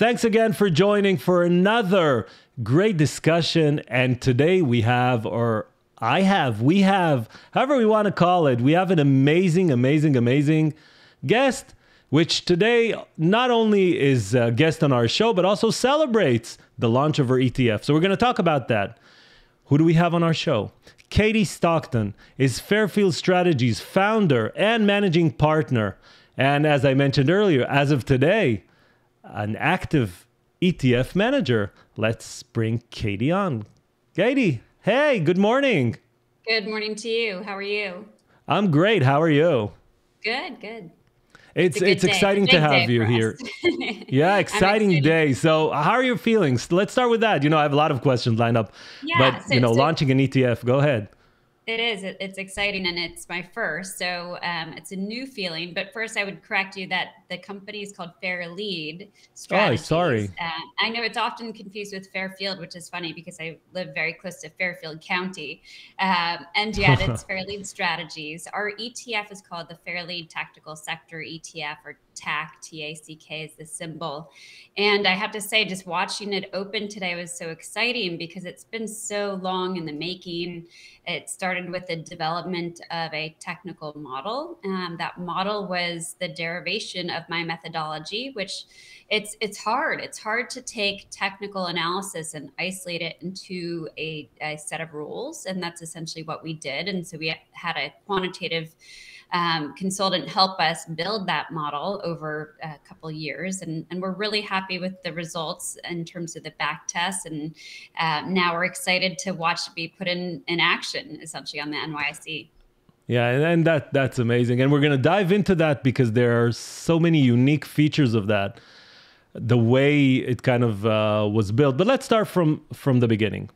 Thanks again for joining for another great discussion. And today we have, or we have, however we want to call it, we have an amazing guest, which today not only is a guest on our show, but also celebrates the launch of our ETF. So we're going to talk about that. Who do we have on our show? Katie Stockton is Fairfield Strategies founder and managing partner. And as I mentioned earlier, as of today, an active ETF manager. Let's bring Katie on. Katie, hey, good morning. Good morning to you. How are you? I'm great. How are you? Good. It's exciting to have you here. Yeah, exciting day. So how are your feelings? Let's start with that. I have a lot of questions lined up. Yeah, but, launching an ETF, go ahead. It is. It's exciting, and it's my first. So it's a new feeling. But first, I would correct you that the company is called Fairlead Strategies. Oh, sorry. I know it's often confused with Fairfield, which is funny because I live very close to Fairfield County. And yet it's Fairlead Strategies. Our ETF is called the Fairlead Tactical Sector ETF, or TAC, T-A-C-K is the symbol. And I have to say, just watching it open today was so exciting because it's been so long in the making. It started with the development of a technical model. That model was the derivation of my methodology, which it's hard. It's hard to take technical analysis and isolate it into a set of rules. And that's essentially what we did. And so we had a quantitative consultant help us build that model over a couple of years. And we're really happy with the results in terms of the back tests. And now we're excited to watch it be put in action, essentially, on the NYSE. Yeah, and that's amazing. And we're going to dive into that because there are so many unique features of that, the way it kind of was built. But let's start from the beginning.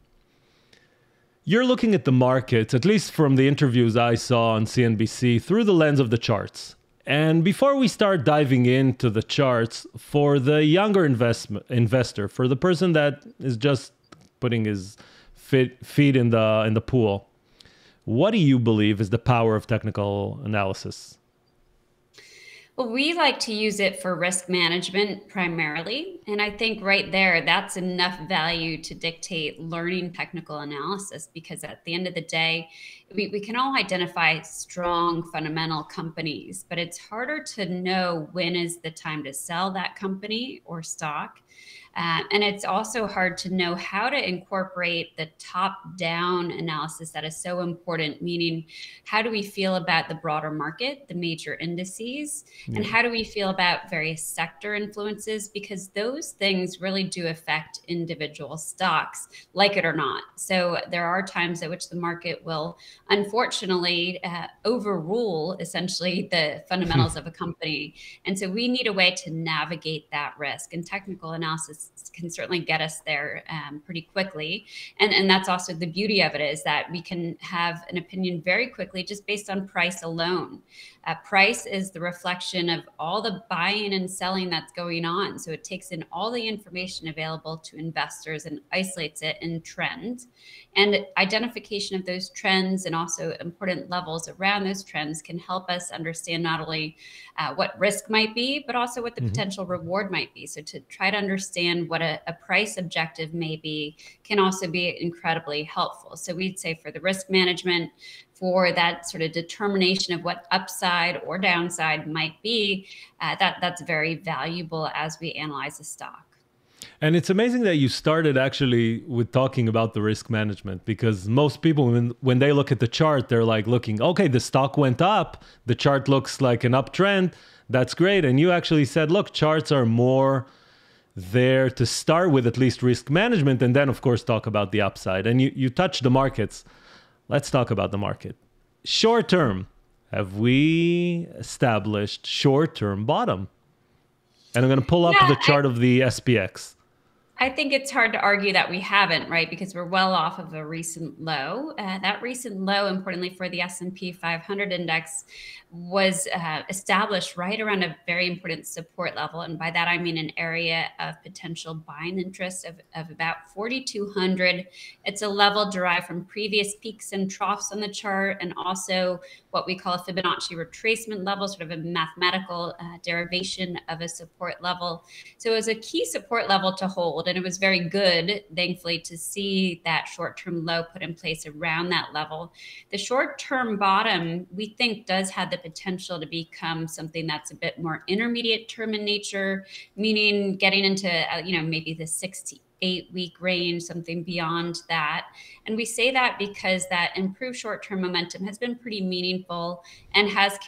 You're looking at the markets, at least from the interviews I saw on CNBC, through the lens of the charts. And before we start diving into the charts, for the younger investor, for the person that is just putting his feet in the pool, what do you believe is the power of technical analysis? Well, we like to use it for risk management primarily. And I think right there, that's enough value to dictate learning technical analysis, because at the end of the day, we can all identify strong fundamental companies, but it's harder to know when is the time to sell that company or stock. And it's also hard to know how to incorporate the top-down analysis that is so important, meaning how do we feel about the broader market, the major indices, and how do we feel about various sector influences, because those things really do affect individual stocks, like it or not. So there are times at which the market will, unfortunately, overrule essentially the fundamentals of a company. And so we need a way to navigate that risk, and technical analysis can certainly get us there pretty quickly. And that's also the beauty of it, is that we can have an opinion very quickly just based on price alone. Price is the reflection of all the buying and selling that's going on. So it takes in all the information available to investors and isolates it in trends. And identification of those trends and also important levels around those trends can help us understand not only what risk might be, but also what the potential reward might be. So to try to understand what a price objective may be can also be incredibly helpful. So we'd say for the risk management, for that sort of determination of what upside or downside might be, that's very valuable as we analyze a stock. And it's amazing that you started actually with talking about the risk management, because most people, when they look at the chart, they're like looking, okay, the stock went up, the chart looks like an uptrend, that's great. And you actually said, look, charts are more there to start with, at least risk management, and then of course talk about the upside. And you touched the markets. Let's talk about the market. Short term, have we established short term bottom? And I'm going to pull up the chart of the SPX. I think it's hard to argue that we haven't, right? Because we're well off of a recent low. That recent low, importantly for the S&P 500 index, was established right around a very important support level. And by that, I mean an area of potential buying interest of about 4,200. It's a level derived from previous peaks and troughs on the chart, and also what we call a Fibonacci retracement level, sort of a mathematical derivation of a support level. So it was a key support level to hold. And it was very good, thankfully, to see that short-term low put in place around that level. The short-term bottom, we think, does have the potential to become something that's a bit more intermediate term in nature, meaning getting into, maybe the 6 to 8 week range, something beyond that. And we say that because that improved short-term momentum has been pretty meaningful and has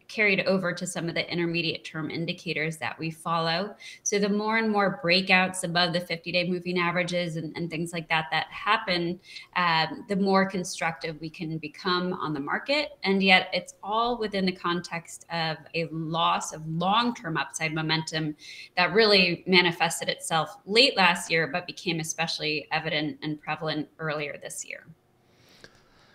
carried over to some of the intermediate term indicators that we follow. So the more and more breakouts above the 50-day moving averages and things like that happen, the more constructive we can become on the market. And yet it's all within the context of a loss of long-term upside momentum that really manifested itself late last year, but became especially evident and prevalent earlier this year.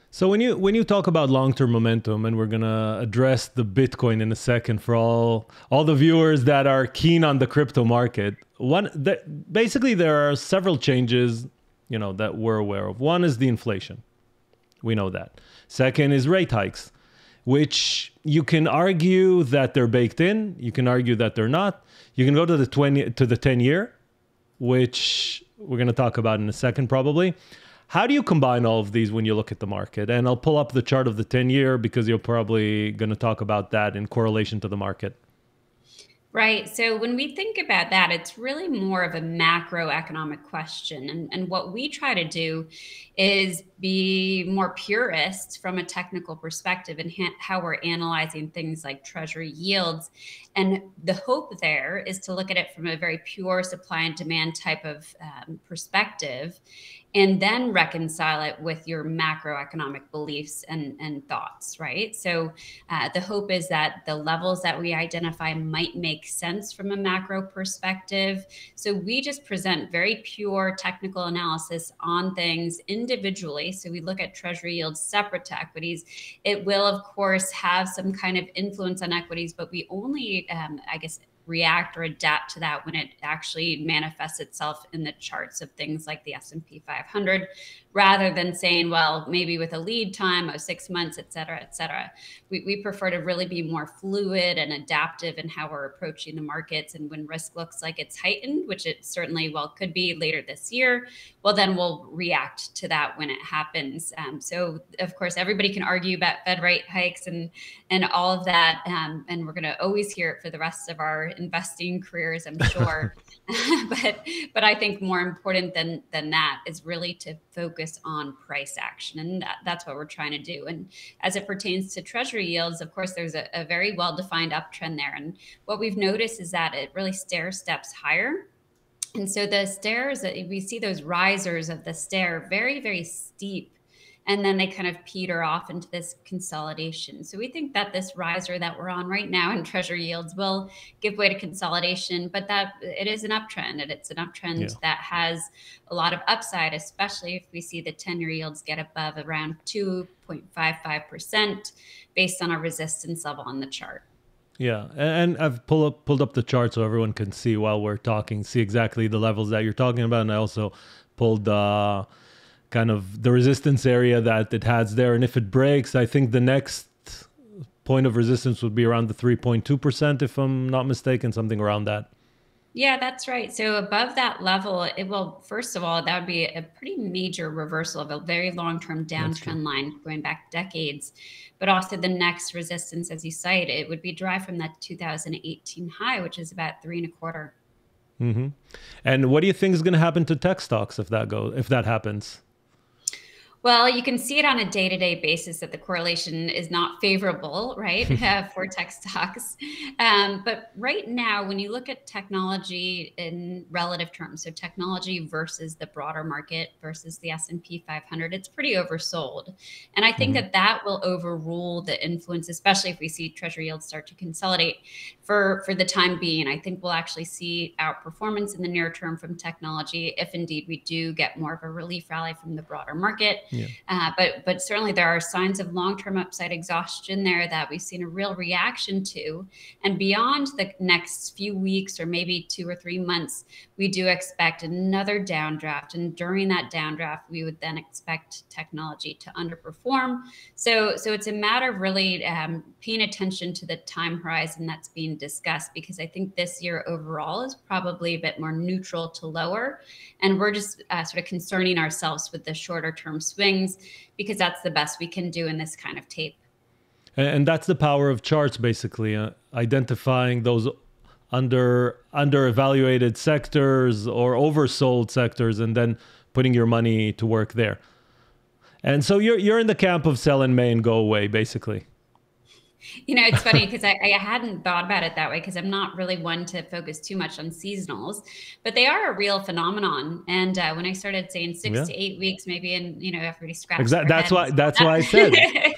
So when you talk about long-term momentum, and we're gonna address the Bitcoin in a second for all the viewers that are keen on the crypto market, basically there are several changes, that we're aware of. One is the inflation. We know that. Second is rate hikes, which you can argue that they're baked in. You can argue that they're not. You can go to the 10-year, which we're gonna talk about in a second probably. How do you combine all of these when you look at the market? And I'll pull up the chart of the 10-year because you're probably going to talk about that in correlation to the market. Right. So when we think about that, it's really more of a macroeconomic question. And what we try to do is be more purists from a technical perspective in how we're analyzing things like treasury yields. And the hope there is to look at it from a very pure supply and demand type of perspective, and then reconcile it with your macroeconomic beliefs and thoughts, right? So the hope is that the levels that we identify might make sense from a macro perspective. So we just present very pure technical analysis on things individually. So we look at treasury yields separate to equities. It will, of course, have some kind of influence on equities, but we only, react or adapt to that when it actually manifests itself in the charts of things like the S&P 500, rather than saying, well, maybe with a lead time of 6 months, et cetera, et cetera. We prefer to really be more fluid and adaptive in how we're approaching the markets. And when risk looks like it's heightened, which it certainly could be later this year, well, then we'll react to that when it happens. So of course, everybody can argue about Fed rate hikes and all of that. And we're going to always hear it for the rest of our investing careers, I'm sure. but I think more important than that is really to focus on price action. And that's what we're trying to do. And as it pertains to treasury yields, of course, there's a very well-defined uptrend there. And what we've noticed is that it really stair steps higher. And so the stairs, we see those risers of the stair, very, very steep. And then they kind of peter off into this consolidation. So we think that this riser that we're on right now in treasury yields will give way to consolidation, but that it is an uptrend, and it's an uptrend that has a lot of upside, especially if we see the 10-year yields get above around 2.55% based on a resistance level on the chart. Yeah, and I've pulled up the chart so everyone can see while we're talking, see exactly the levels that you're talking about. And I also pulled kind of the resistance area that it has there. And if it breaks, I think the next point of resistance would be around the 3.2%, if I'm not mistaken, something around that. Yeah, that's right. So above that level, it will, first of all, that would be a pretty major reversal of a very long-term downtrend line going back decades. But also the next resistance, as you cite, it would be derived from that 2018 high, which is about 3.25. Mm-hmm. And what do you think is going to happen to tech stocks if that happens? Well, you can see it on a day-to-day basis that the correlation is not favorable, right, for tech stocks. But right now, when you look at technology in relative terms, so technology versus the broader market versus the S&P 500, it's pretty oversold. And I think Hmm. that that will overrule the influence, especially if we see treasury yields start to consolidate for the time being. I think we'll actually see outperformance in the near term from technology if indeed we do get more of a relief rally from the broader market. Yeah. But certainly there are signs of long-term upside exhaustion there that we've seen a real reaction to. And beyond the next few weeks or maybe 2 or 3 months, we do expect another downdraft. And during that downdraft, we would then expect technology to underperform. So it's a matter of really paying attention to the time horizon that's being discussed, because I think this year overall is probably a bit more neutral to lower. And we're just sort of concerning ourselves with the shorter term swings, because that's the best we can do in this kind of tape. And that's the power of charts, basically, identifying those under evaluated sectors or oversold sectors, and then putting your money to work there. And so you're in the camp of sell in May and go away, basically. It's funny because I hadn't thought about it that way, because I'm not really one to focus too much on seasonals, but they are a real phenomenon. And when I started saying six Yeah, to 8 weeks, maybe, and everybody scratched exactly. their heads. That's why I said.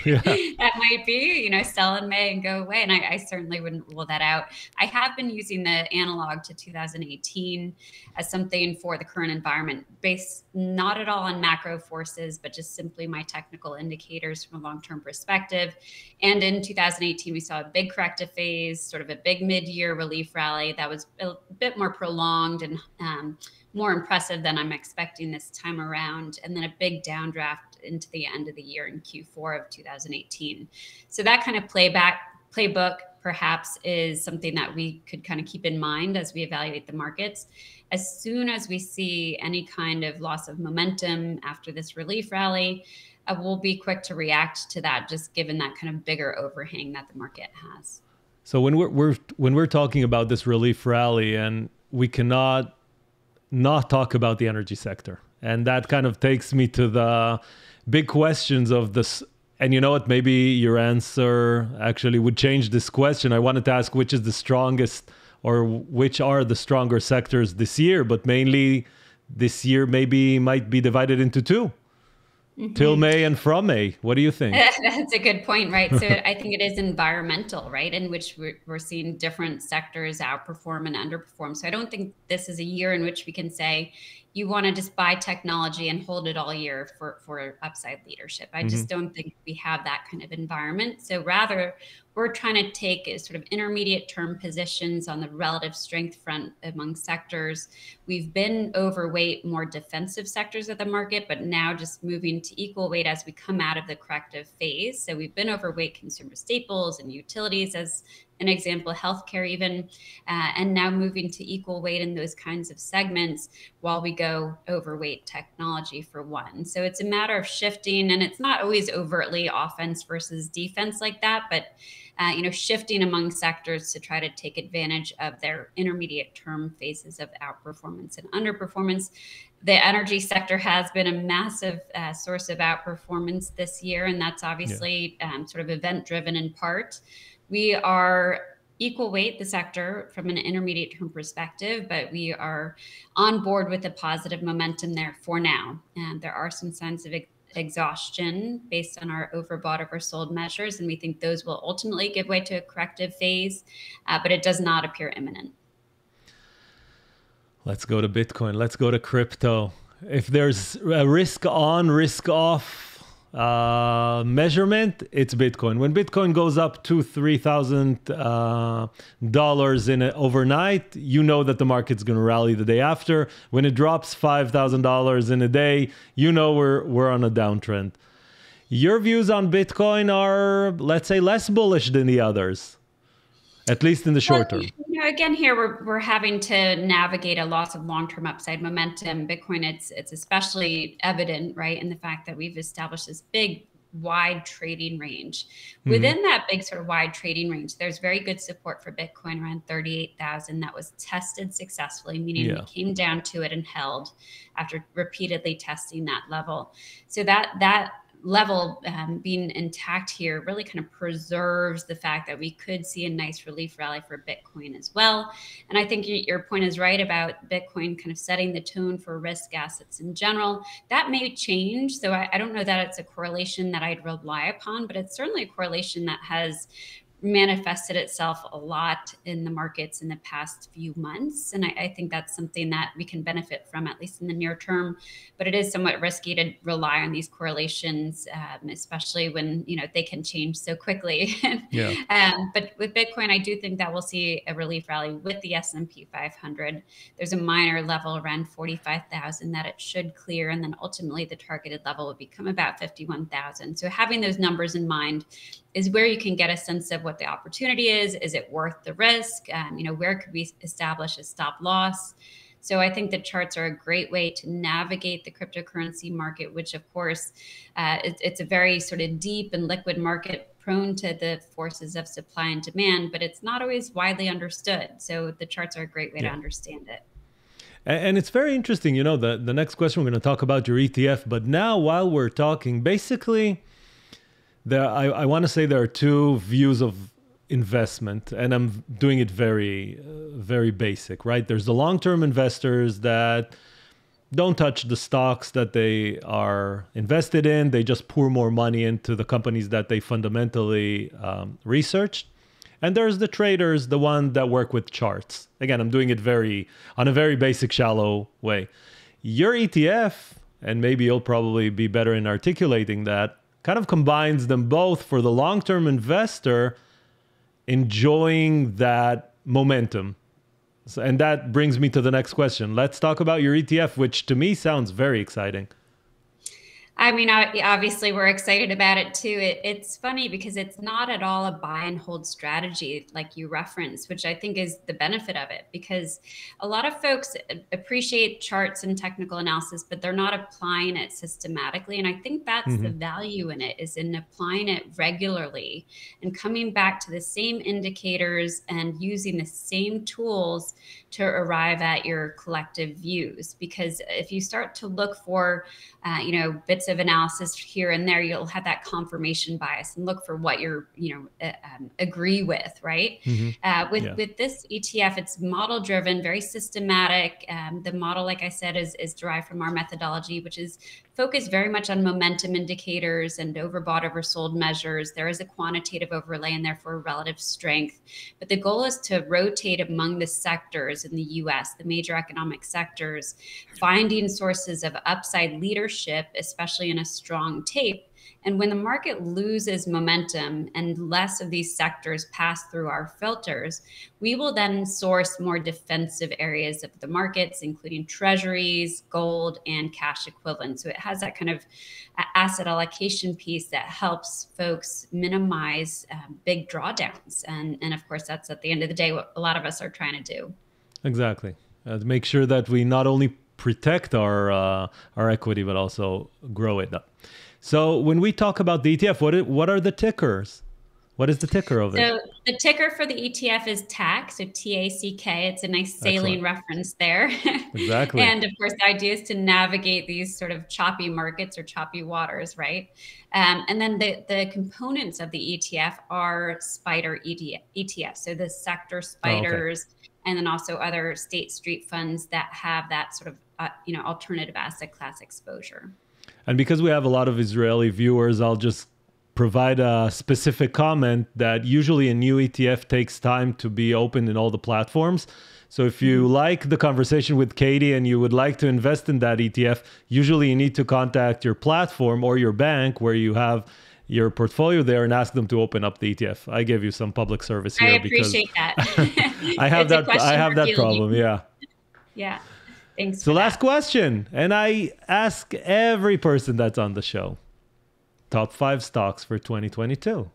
Yeah. That might be, sell in May and go away. And I certainly wouldn't rule that out. I have been using the analog to 2018 as something for the current environment, based not at all on macro forces, but just simply my technical indicators from a long-term perspective. And in 2018, we saw a big corrective phase, sort of a big mid-year relief rally that was a bit more prolonged and more impressive than I'm expecting this time around, and then a big downdraft into the end of the year in Q4 of 2018. So that kind of playbook perhaps is something that we could kind of keep in mind as we evaluate the markets. As soon as we see any kind of loss of momentum after this relief rally, we'll be quick to react to that, just given that kind of bigger overhang that the market has. So when we're talking about this relief rally, and we cannot not talk about the energy sector, and that kind of takes me to the big questions of this. And you know what? Maybe your answer actually would change this question. I wanted to ask which is the strongest, or which are the stronger sectors this year, but mainly this year maybe might be divided into two. Till May and from May. What do you think? That's a good point, right? So I think it is environmental, right, in which we're seeing different sectors outperform and underperform. So I don't think this is a year in which we can say you want to just buy technology and hold it all year for upside leadership. I just don't think we have that kind of environment. So rather, we're trying to take sort of intermediate term positions on the relative strength front among sectors. We've been overweight more defensive sectors of the market, but now just moving to equal weight as we come out of the corrective phase. So we've been overweight consumer staples and utilities, as an example, healthcare even, and now moving to equal weight in those kinds of segments while we go overweight technology for one. So it's a matter of shifting, and it's not always overtly offense versus defense like that, but shifting among sectors to try to take advantage of their intermediate term phases of outperformance and underperformance. The energy sector has been a massive source of outperformance this year, and that's obviously sort of event driven in part. We are equal weight the sector from an intermediate term perspective, but we are on board with the positive momentum there for now. And there are some signs of exhaustion based on our overbought, oversold measures, and we think those will ultimately give way to a corrective phase, but it does not appear imminent. Let's go to Bitcoin. Let's go to crypto. If there's a risk on, risk off measurement, it's Bitcoin. When Bitcoin goes up to $3,000 in overnight, you know that the market's going to rally the day after. When it drops $5,000 in a day, you know we're on a downtrend. Your views on Bitcoin are, let's say, less bullish than the others, at least in the short term. Again, here we're having to navigate a loss of long-term upside momentum. Bitcoin, it's especially evident, right, in the fact that we've established this big wide trading range. Mm-hmm. Within that big sort of wide trading range, there's very good support for Bitcoin around 38,000 that was tested successfully, meaning we came down to it and held after repeatedly testing that level. So that level being intact here really kind of preserves the fact that we could see a nice relief rally for Bitcoin as well. And I think your point is right about Bitcoin kind of setting the tone for risk assets in general. That may change. So I don't know that it's a correlation that I'd rely upon, but it's certainly a correlation that has manifested itself a lot in the markets in the past few months. And I think that's something that we can benefit from, at least in the near term. But it is somewhat risky to rely on these correlations, especially when, they can change so quickly. But with Bitcoin, I do think that we'll see a relief rally with the S&P 500. There's a minor level around 45,000 that it should clear. And then ultimately the targeted level will become about 51,000. So having those numbers in mind is where you can get a sense of what the opportunity is. Is it worth the risk? Where could we establish a stop loss? So I think the charts are a great way to navigate the cryptocurrency market, which of course, it's a very sort of deep and liquid market prone to the forces of supply and demand, but it's not always widely understood. So the charts are a great way to understand it. And it's very interesting, the next question, we're going to talk about your ETF, but now while we're talking, basically, I want to say there are two views of investment, and I'm doing it very, very basic, right? There's the long-term investors that don't touch the stocks that they are invested in. They just pour more money into the companies that they fundamentally researched. And there's the traders, the one that work with charts. Again, I'm doing it on a very basic, shallow way. Your ETF, and maybe you'll probably be better in articulating that, kind of combines them both for the long-term investor enjoying that momentum. And that brings me to the next question. Let's talk about your ETF, which to me sounds very exciting. I mean, obviously we're excited about it too. It's funny because it's not at all a buy and hold strategy like you referenced, which I think is the benefit of it, because a lot of folks appreciate charts and technical analysis, but they're not applying it systematically. And I think that's the value in it, is in applying it regularly and coming back to the same indicators and using the same tools to arrive at your collective views. Because if you start to look for, bits of analysis here and there, you'll have that confirmation bias and look for what you're, agree with, right? With this ETF, it's model driven, very systematic. The model, like I said, is derived from our methodology, which is focused very much on momentum indicators and overbought, oversold measures. There is a quantitative overlay in there for relative strength, but the goal is to rotate among the sectors in the US, the major economic sectors, finding sources of upside leadership, especially in a strong tape. And when the market loses momentum and less of these sectors pass through our filters, we will then source more defensive areas of the markets, including treasuries, gold, and cash equivalents. So it has that kind of asset allocation piece that helps folks minimize big drawdowns. And of course, that's at the end of the day what a lot of us are trying to do. Exactly. To make sure that we not only protect our equity, but also grow it up. So when we talk about the ETF, what are the tickers? What is the ticker of it? So the ticker for the ETF is TAC, so TACK. It's a nice sailing reference there. Exactly. And of course, the idea is to navigate these sort of choppy markets or choppy waters, right? And then the components of the ETF are SPDR ETFs, so the sector spiders, and then also other state street funds that have that sort of alternative asset class exposure. And because we have a lot of Israeli viewers, I'll just provide a specific comment that usually a new ETF takes time to be opened in all the platforms. So if you like the conversation with Katie and you would like to invest in that ETF, usually you need to contact your platform or your bank where you have your portfolio there and ask them to open up the ETF. I give you some public service here. I appreciate that. I have that problem. Yeah. Yeah. Thanks. So last question, and I ask every person that's on the show, top 5 stocks for 2022.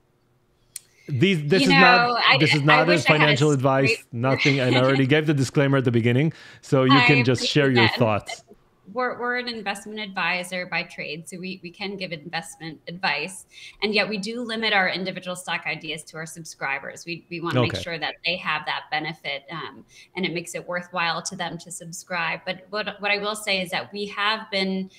This is not a financial advice, nothing. And I already gave the disclaimer at the beginning, so you can just share your thoughts. we're an investment advisor by trade, so we can give investment advice, and yet we do limit our individual stock ideas to our subscribers. We want to make Okay. sure that they have that benefit, and it makes it worthwhile to them to subscribe. But what I will say is that we have been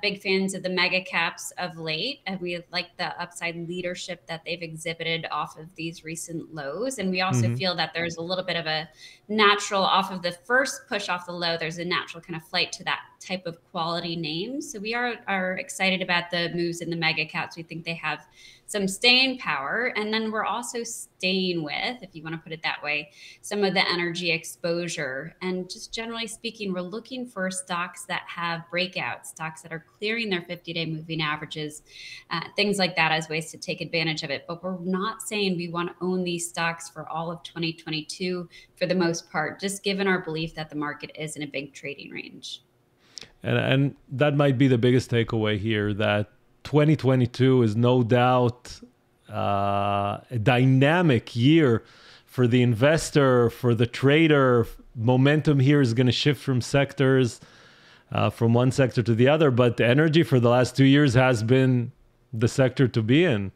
big fans of the mega caps of late, and we like the upside leadership that they've exhibited off of these recent lows. And we also Hmm. feel that there's a little bit of a natural off of the first push off the low, there's a natural kind of flight to that type of quality names. So we are excited about the moves in the mega caps. We think they have some staying power. And then we're also staying with, if you want to put it that way, some of the energy exposure. And just generally speaking, we're looking for stocks that have breakouts, stocks that are clearing their 50-day moving averages, things like that as ways to take advantage of it. But we're not saying we want to own these stocks for all of 2022 for the most part, just given our belief that the market is in a big trading range. And that might be the biggest takeaway here, that 2022 is no doubt a dynamic year for the investor, for the trader. Momentum here is going to shift from sectors, from one sector to the other. But the energy for the last 2 years has been the sector to be in.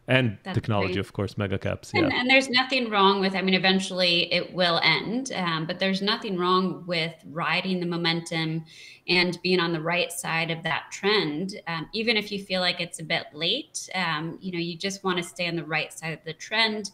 And That's technology, great. of course, mega caps. Yeah. And there's nothing wrong with, I mean, eventually it will end, but there's nothing wrong with riding the momentum and being on the right side of that trend. Even if you feel like it's a bit late, you just want to stay on the right side of the trend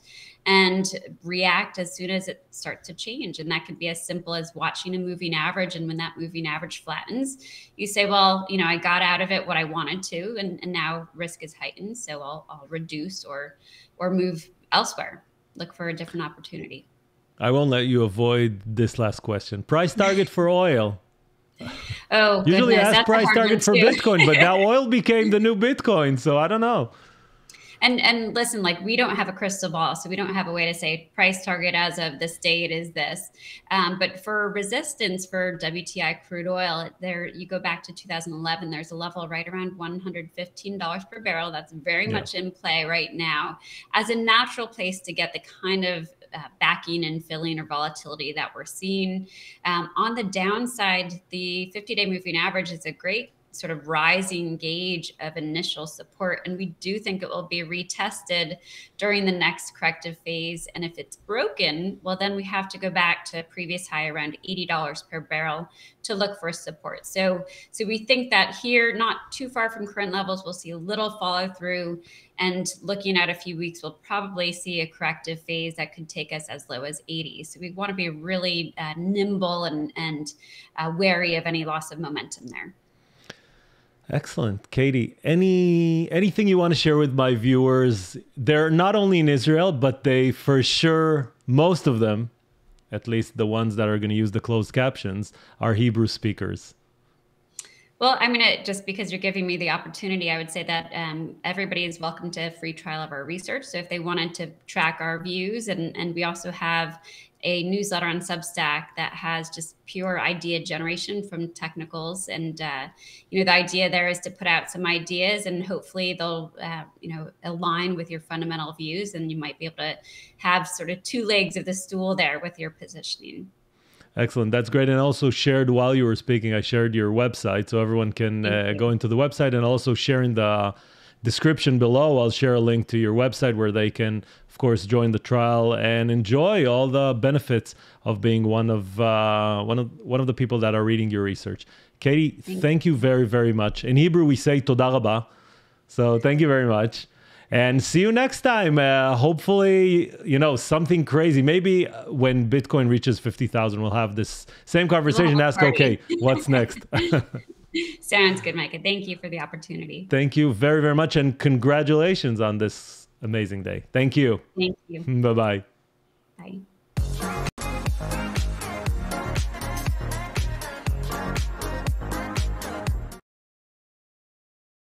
and react as soon as it starts to change. And that could be as simple as watching a moving average. And when that moving average flattens, you say, well, I got out of it what I wanted to, and now risk is heightened. So I'll reduce or move elsewhere, look for a different opportunity. I won't let you avoid this last question. Price target for oil. Oh, Usually goodness. ask That's a price hard one target for too. Bitcoin, but now oil became the new Bitcoin. So I don't know. And listen, like, we don't have a crystal ball, so we don't have a way to say price target as of this date is this. But for resistance for WTI crude oil, there you go back to 2011. There's a level right around $115 per barrel. That's very Yeah. much in play right now as a natural place to get the kind of backing and filling or volatility that we're seeing. On the downside, the 50-day moving average is a great sort of rising gauge of initial support. And we do think it will be retested during the next corrective phase. And if it's broken, well, then we have to go back to a previous high around $80 per barrel to look for support. So we think that here, not too far from current levels, we'll see a little follow through. And looking at a few weeks, we'll probably see a corrective phase that could take us as low as 80. So we want to be really nimble and wary of any loss of momentum there. Excellent. Katie, anything you want to share with my viewers? They're not only in Israel, but they for sure, most of them, at least the ones that are going to use the closed captions, are Hebrew speakers. Well, I'm going to, just because you're giving me the opportunity, I would say that everybody is welcome to a free trial of our research. So if they wanted to track our views, and we also have a newsletter on Substack that has just pure idea generation from technicals. And, the idea there is to put out some ideas, and hopefully they'll, align with your fundamental views. And you might be able to have sort of two legs of the stool there with your positioning. Excellent. That's great. And also shared while you were speaking, I shared your website so everyone can go into the website, and also share in the description below. I'll share a link to your website where they can, of course, join the trial and enjoy all the benefits of being one of the people that are reading your research. Katie, thank you very, very much. In Hebrew, we say toda rabba. So thank you very much. And see you next time. Hopefully, something crazy. Maybe when Bitcoin reaches 50,000, we'll have this same conversation. We'll Ask, okay, what's next? Sounds good, Micah. Thank you for the opportunity. Thank you very, very much. And congratulations on this amazing day. Thank you. Thank you. Bye-bye. Bye.